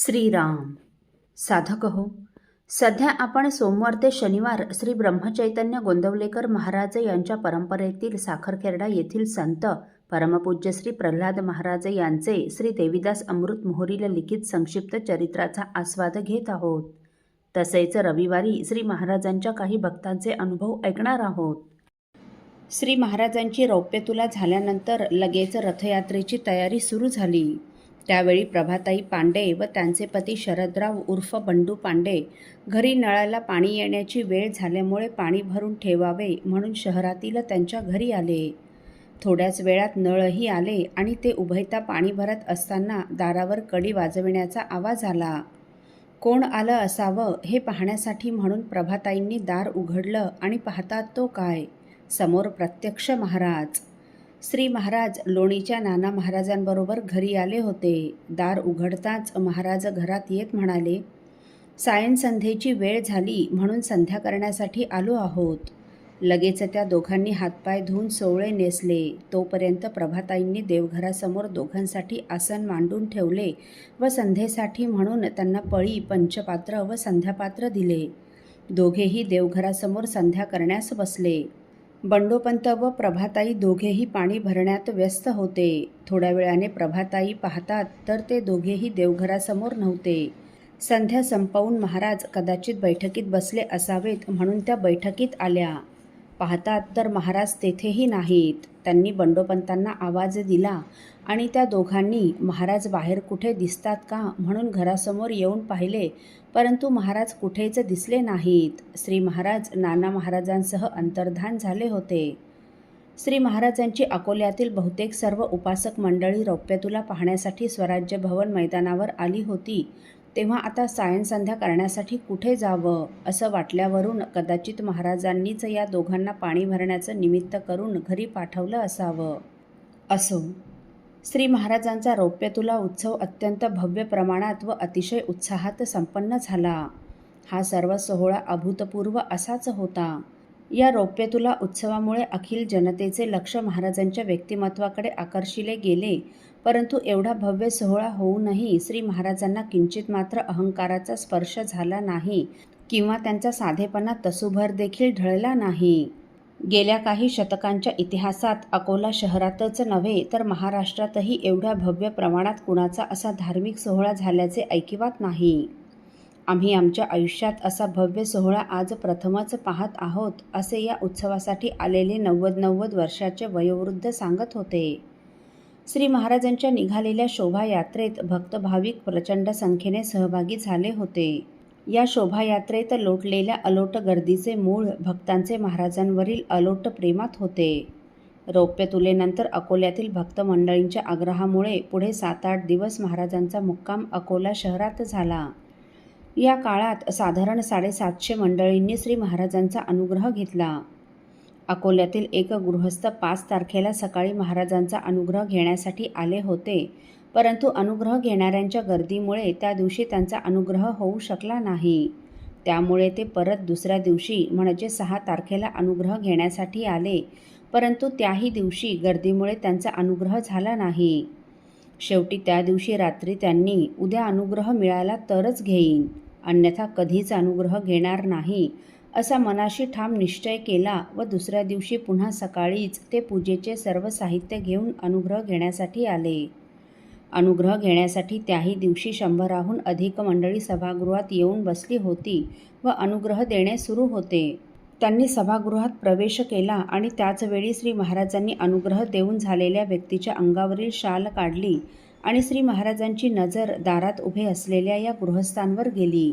श्रीराम. साधक हो, सध्या आपण सोमवार ते शनिवार श्री ब्रह्मचैतन्य गोंदवलेकर महाराज यांच्या परंपरेतील साखरखेर्डा येथील संत परमपूज्य श्री प्रल्हाद महाराज यांचे श्री देवीदास अमृत मोहोरील लिखित संक्षिप्त चरित्राचा आस्वाद घेत आहोत. तसेच रविवारी श्री महाराजांच्या काही भक्तांचे अनुभव ऐकणार आहोत. श्री महाराजांची रौप्यतुला झाल्यानंतर लगेच रथयात्रेची तयारी सुरू झाली. त्यावेळी प्रभाताई पांडे व त्यांचे पती शरदराव उर्फ बंडू पांडे घरी नळाला पाणी येण्याची वेळ झाल्यामुळे पाणी भरून ठेवावे म्हणून शहरातील त्यांच्या घरी आले. थोड्याच वेळात नळही आले आणि ते उभयता पाणी भरत असताना दारावर कडी वाजविण्याचा आवाज आला. कोण आलं असावं हे पाहण्यासाठी म्हणून प्रभाताईंनी दार उघडलं आणि पाहतात तो काय, समोर प्रत्यक्ष महाराज. श्री महाराज लोणीच्या नाना महाराजांबरोबर घरी आले होते. दार उघडताच महाराज घरात येत म्हणाले, सायंसंध्येची वेळ झाली म्हणून संध्या करण्यासाठी आलो आहोत. लगेच त्या दोघांनी हातपाय धुवून सोवळे नेसले. तोपर्यंत प्रभाताईंनी देवघरासमोर दोघांसाठी आसन मांडून ठेवले व संध्येसाठी म्हणून त्यांना पळी, पंचपात्र व संध्यापात्र दिले. दोघेही देवघरासमोर संध्या करण्यास बसले. बंडोपंत व प्रभाताई दोघेही पाणी भरण्यात व्यस्त होते. थोड्या वेळाने प्रभाताई पाहतात तर ते दोघेही देवघरासमोर नव्हते. संध्या संपवून महाराज कदाचित बैठकीत बसले असावेत म्हणून त्या बैठकीत आल्या. पाहतात तर महाराज तेथेही नाहीत. त्यांनी बंडोपंतांना आवाज दिला आणि त्या दोघांनी महाराज बाहेर कुठे दिसतात का म्हणून घरासमोर येऊन पाहिले, परंतु महाराज कुठेच दिसले नाहीत. श्री महाराज नाना महाराजांसह अंतर्धान झाले होते. श्री महाराजांची अकोल्यातील बहुतेक सर्व उपासक मंडळी रौप्यतुला पाहण्यासाठी स्वराज्य भवन मैदानावर आली होती. तेव्हा आता सायंसंध्या करण्यासाठी कुठे जावं असं वाटल्यावरून कदाचित महाराजांनीच या दोघांना पाणी भरण्याचं निमित्त करून घरी पाठवलं असावं. असो, श्री महाराजांचा रौप्यतुला उत्सव अत्यंत भव्य प्रमाणात व अतिशय उत्साहात संपन्न झाला. हा सर्व सोहळा अभूतपूर्व असाच होता. या रौप्यतुला उत्सवामुळे अखिल जनतेचे लक्ष महाराजांच्या व्यक्तिमत्वाकडे आकर्षिले गेले, परंतु एवढा भव्य सोहळा होऊनही श्री महाराजांना किंचित मात्र अहंकाराचा स्पर्श झाला नाही किंवा त्यांचा साधेपणा तसूभर देखील ढळला नाही. गेल्या काही शतकांच्या इतिहासात अकोला शहरातच नव्हे तर महाराष्ट्रातही एवढ्या भव्य प्रमाणात कुणाचा असा धार्मिक सोहळा झाल्याचे ऐकिवात नाही. आम्ही आमच्या आयुष्यात असा भव्य सोहळा आज प्रथमच पाहत आहोत, असे या उत्सवासाठी आलेले 90 वर्षाचे वयोवृद्ध सांगत होते. श्री महाराजांच्या निघालेल्या शोभायात्रेत भक्त भाविक प्रचंड संख्येने सहभागी झाले होते. या शोभायात्रेत लोटलेल्या अलोट गर्दीचे मूळ भक्तांचे महाराजांवरील अलोट प्रेमात होते. रौप्यतुलेनंतर अकोल्यातील भक्त मंडळींच्या आग्रहामुळे पुढे 7-8 दिवस महाराजांचा मुक्काम अकोला शहरात झाला. या काळात साधारण 750 मंडळींनी श्री महाराजांचा अनुग्रह घेतला. अकोल्यातील एक गृहस्थ 5 तारखेला सकाळी महाराजांचा अनुग्रह घेण्यासाठी आले होते, परंतु अनुग्रह घेणाऱ्यांच्या गर्दीमुळे त्या दिवशी त्यांचा अनुग्रह होऊ शकला नाही. त्यामुळे ते परत दुसऱ्या दिवशी म्हणजे 6 तारखेला अनुग्रह घेण्यासाठी आले, परंतु त्याही दिवशी गर्दीमुळे त्यांचा अनुग्रह झाला नाही. शेवटी त्या दिवशी रात्री त्यांनी उद्या अनुग्रह मिळाला तरच घेईन, अन्यथा कधीच अनुग्रह घेणार नाही असा मनाशी ठाम निश्चय केला व दुसऱ्या दिवशी पुन्हा सकाळीच ते पूजेचे सर्व साहित्य घेऊन अनुग्रह घेण्यासाठी आले. अनुग्रह घेण्यासाठी त्याही दिवशी 100हून अधिक मंडळी सभागृहात येऊन बसली होती व अनुग्रह देणे सुरू होते. त्यांनी सभागृहात प्रवेश केला आणि त्याच वेळी श्री महाराजांनी अनुग्रह देऊन झालेल्या व्यक्तीच्या अंगावरील शाल काढली आणि श्री महाराजांची नजर दारात उभे असलेल्या या गृहस्थांवर गेली.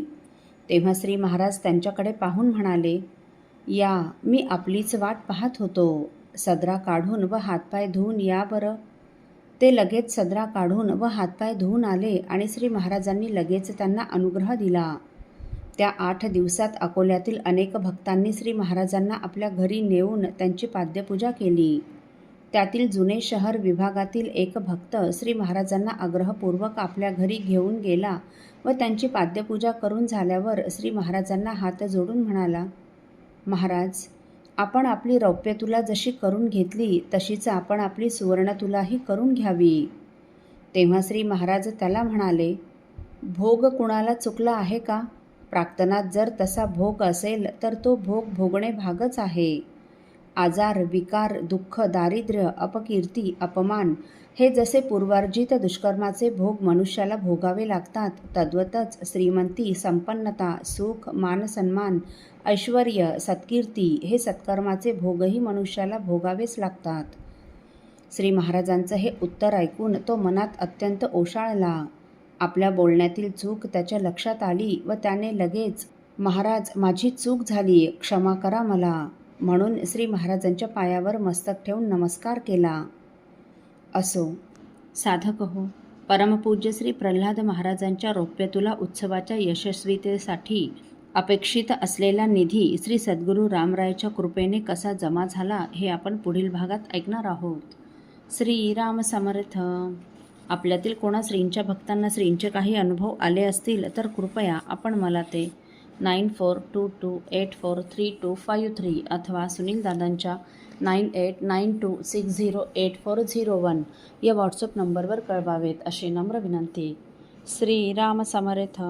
तेव्हा श्री महाराज त्यांच्याकडे पाहून म्हणाले, या मी आपलीच वाट पाहत होतो. सदरा काढून व हातपाय धुवून या बरं. ते लगेच सदरा काढून व हातपाय धुवून आले आणि श्री महाराजांनी लगेच त्यांना अनुग्रह दिला. त्या 8 दिवसात अकोल्यातील अनेक भक्तांनी श्री महाराजांना आपल्या घरी नेऊन त्यांची पाद्यपूजा केली. त्यातील जुने शहर विभागातील एक भक्त श्री महाराजांना आग्रहपूर्वक आपल्या घरी घेऊन गेला व त्यांची पाद्यपूजा करून झाल्यावर श्री महाराजांना हात जोडून म्हणाला, महाराज, आपण आपली रौप्यतुला जशी करून घेतली तशीच आपण आपली सुवर्णतुलाही करून घ्यावी. तेव्हा श्री महाराज त्याला म्हणाले, भोग कुणाला चुकला आहे का? प्राक्तनात जर तसा भोग असेल तर तो भोग भोगणे भागच आहे. आजार, विकार, दुःख, दारिद्र्य, अपकीर्ती, अपमान हे जसे पूर्वार्जित दुष्कर्माचे भोग मनुष्याला भोगावे लागतात, तद्वतच श्रीमंती, संपन्नता, सुख, मानसन्मान, ऐश्वर्य, सत्कीर्ती हे सत्कर्माचे भोगही मनुष्याला भोगावेच लागतात. श्री महाराजांचं हे उत्तर ऐकून तो मनात अत्यंत ओशाळला. आपल्या बोलण्यातील चूक त्याच्या लक्षात आली व त्याने लगेच, महाराज, माझी चूक झाली, क्षमा करा मला, म्हणून श्री महाराजांच्या पायावर मस्तक ठेवून नमस्कार केला. असो, साधक हो, परमपूज्य श्री प्रल्हाद महाराजांच्या रौप्यतुला उत्सवाच्या यशस्वीतेसाठी अपेक्षित असलेला निधी श्री सद्गुरू रामरायच्या कृपेने कसा जमा झाला हे आपण पुढील भागात ऐकणार आहोत. श्री राम समर्थ. आपल्यातील कोणा श्रींच्या भक्तांना श्रींचे काही अनुभव आले असतील तर कृपया आपण मला ते 9422843253 अथवा सुनील दादांच्या 9892608401 या व्हॉट्सअप नंबरवर कळवावेत अशी नम्र विनंती. श्री राम समर्थ.